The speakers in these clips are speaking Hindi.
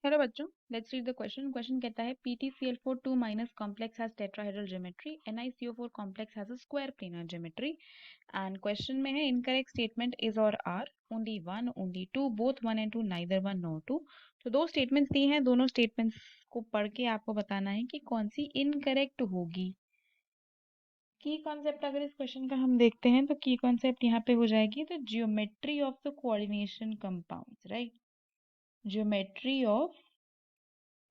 हेलो बच्चों, let's read the question. Question कहता है PtCl4 2 minus complex has tetrahedral geometry, NiCO4 complex has a square planar geometry, and question में है incorrect statement is or are only one, only two, both one and two, neither one nor two। तो दो स्टेटमेंट्स दी हैं, दोनों स्टेटमेंट्स को पढ़ के आपको बताना है कि कौन सी इनकरेक्ट होगी। की कॉन्सेप्ट अगर इस क्वेश्चन का हम देखते हैं तो की कॉन्सेप्ट यहाँ पे हो जाएगी the geometry of the coordination compounds, right. Geometry of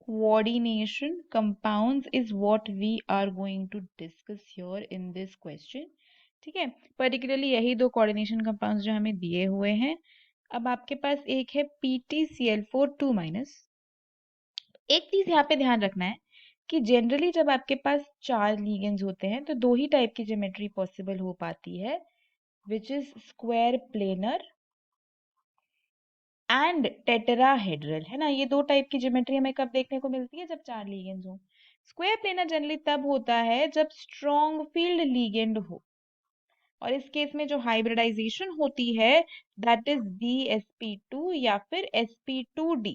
coordination compounds is what we are going to discuss here in this question। ठीक है, पर्टिकुलरली यही दो कोऑर्डिनेशन कंपाउंड्स जो हमें दिए हुए हैं। अब आपके पास एक है PtCl4 2 माइनस। एक चीज यहाँ पे ध्यान रखना है कि जनरली जब आपके पास चार लिगेंड्स होते हैं तो दो ही टाइप की ज्योमेट्री पॉसिबल हो पाती है, which is square planar and tetrahedral, है ना। ये दो टाइप की ज्योमेट्री हमें कब देखने को मिलती है, जब चार लीगेंड्स हो। स्क्वायर प्लेनर जनरली तब होता है जब स्ट्रॉन्ग फील्ड लीगेंड हो, और इस केस में जो हाइब्रिडाइजेशन होती है दैट इज DsP2 या फिर sp2d।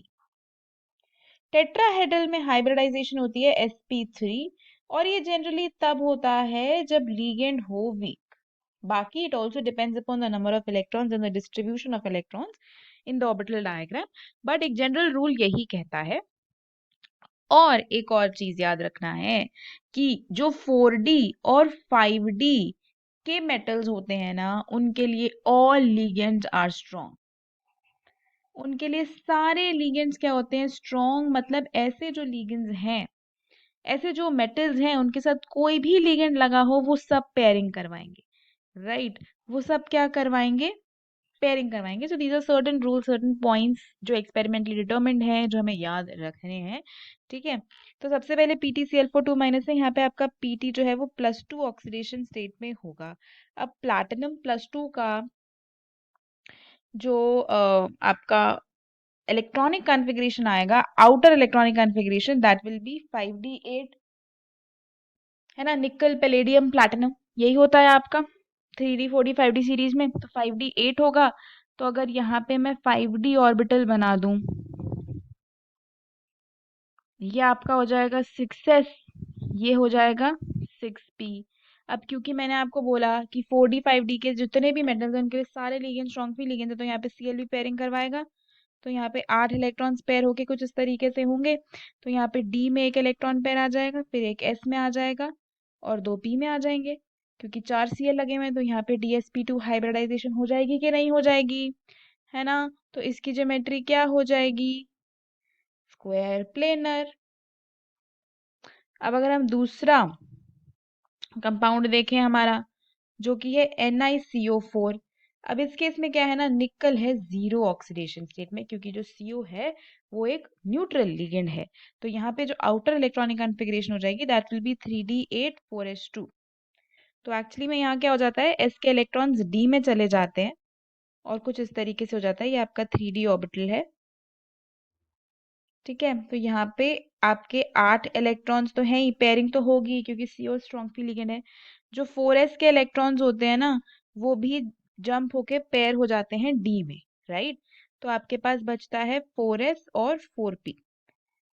टेट्राहेड्रल में हाइब्रिडाइजेशन होती है sp3, और ये जनरली तब होता है जब लीगेंड हो वीक। बाकी it also depends upon the number of electrons and the distribution of electrons in the orbital diagram, but एक जनरल रूल यही कहता है। और एक और चीज याद रखना है कि जो 4D और 5D के मेटल्स होते हैं ना, उनके लिए ऑल लिगेंड्स आर स्ट्रॉन्ग। उनके लिए सारे लिगेंड्स क्या होते हैं, स्ट्रॉन्ग। मतलब ऐसे जो लिगेंड्स हैं, ऐसे जो मेटल्स हैं, उनके साथ कोई भी लिगेंड लगा हो वो सब पेयरिंग करवाएंगे, राइट। वो सब क्या करवाएंगे, पेयरिंग करवाएंगे। So these are certain rule, certain points जो एक्सपेरिमेंटली डिटर्मिन्ड है, जो हमें याद रखने हैं। ठीक है, तो सबसे पहले PtCl4 2 माइनस है। यहाँ पे आपका Pt जो है वो +2 ऑक्सीडेशन स्टेट में होगा। अब प्लैटिनम +2 का जो आपका इलेक्ट्रॉनिक कॉन्फ़िगरेशन आएगा, outer electronic configuration, that will be 5D8, है ना। निकल पैलेडियम प्लैटिनम यही होता है आपका 3D 4D 5D सीरीज में, तो 5D8 होगा। तो अगर यहाँ पे मैं 5D ऑर्बिटल बना दूं, ये आपका हो जाएगा 6s, ये हो जाएगा 6p। अब क्योंकि मैंने आपको बोला कि 4D 5D के जितने भी मेटल्स हैं उनके सारे लिगेंड स्ट्रॉन्ग फ्री लिगेंड है, तो यहाँ पे Cl भी पेयरिंग करवाएगा। तो यहाँ पे 8 इलेक्ट्रॉन्स पेयर होके कुछ इस तरीके से होंगे। तो यहाँ पे D में एक इलेक्ट्रॉन पेयर आ जाएगा, फिर एक S में आ जाएगा और 2 P में आ जाएंगे। क्योंकि 4 Cl लगे हुए हैं तो यहाँ पे DsP2 हाइब्रिडाइजेशन हो जाएगी कि नहीं हो जाएगी, है ना। तो इसकी ज्योमेट्री क्या हो जाएगी, स्क्वायर प्लेनर। अब अगर हम दूसरा कंपाउंड देखें हमारा, जो कि है NiCO4। अब इस केस में क्या है ना, निकल है जीरो ऑक्सीडेशन स्टेट में, क्योंकि जो CO है वो एक न्यूट्रल लिगेंड है। तो यहाँ पे जो आउटर इलेक्ट्रॉनिक कॉन्फ़िगरेशन हो जाएगी that will be 3D8 4s2। तो एक्चुअली में यहाँ क्या हो जाता है, S के इलेक्ट्रॉन्स D में चले जाते हैं और कुछ इस तरीके से हो जाता है। ये आपका 3D ऑर्बिटल है, ठीक है। तो यहाँ पे आपके 8 इलेक्ट्रॉन्स तो हैं ही, पेयरिंग तो होगी क्योंकि CO स्ट्रॉन्ग फ्री लिगेंड है। जो 4s के इलेक्ट्रॉन्स होते हैं ना, वो भी जंप होके पेयर हो जाते हैं D में, राइट। तो आपके पास बचता है 4s और 4p।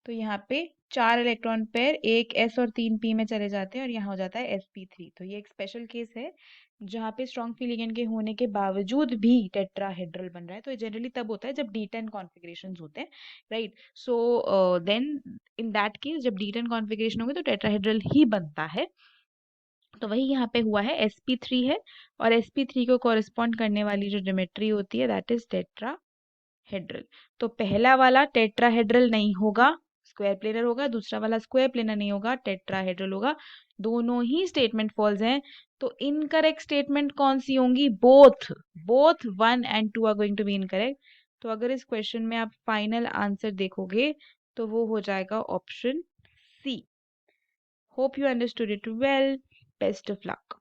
तो यहाँ पे 4 इलेक्ट्रॉन पेयर एक S और 3 P में चले जाते हैं और यहाँ हो जाता है sp3। तो ये एक स्पेशल केस है जहाँ पे स्ट्रॉन्ग फ्री लिगेंड के होने के बावजूद भी टेट्राहेड्रल बन रहा है। तो ये जनरली तब होता है जब D10 कॉन्फ़िगरेशंस होते हैं, right. So then in that case जब D10 कॉन्फ़िगरेशन होंगे तो टेट्राहेड्रल ही बनता है। तो वही यहाँ पे हुआ है, sp3 है, और sp3 को कॉरेस्पॉन्ड करने वाली जो ज्योमेट्री होती है दैट इज टेट्राहेड्रल। तो पहला वाला टेट्राहेड्रल नहीं होगा, स्क्वायर प्लेनर होगा। दूसरा वाला स्क्वायर प्लेनर नहीं होगा, टेट्राहेड्रल होगा। दोनों ही स्टेटमेंट फॉल्स हैं। तो इनकरेक्ट स्टेटमेंट कौन सी होंगी, both. Both 1 and 2 are going to be incorrect. तो अगर इस क्वेश्चन में आप फाइनल आंसर देखोगे तो वो हो जाएगा option C. Hope you understood it well, best of luck.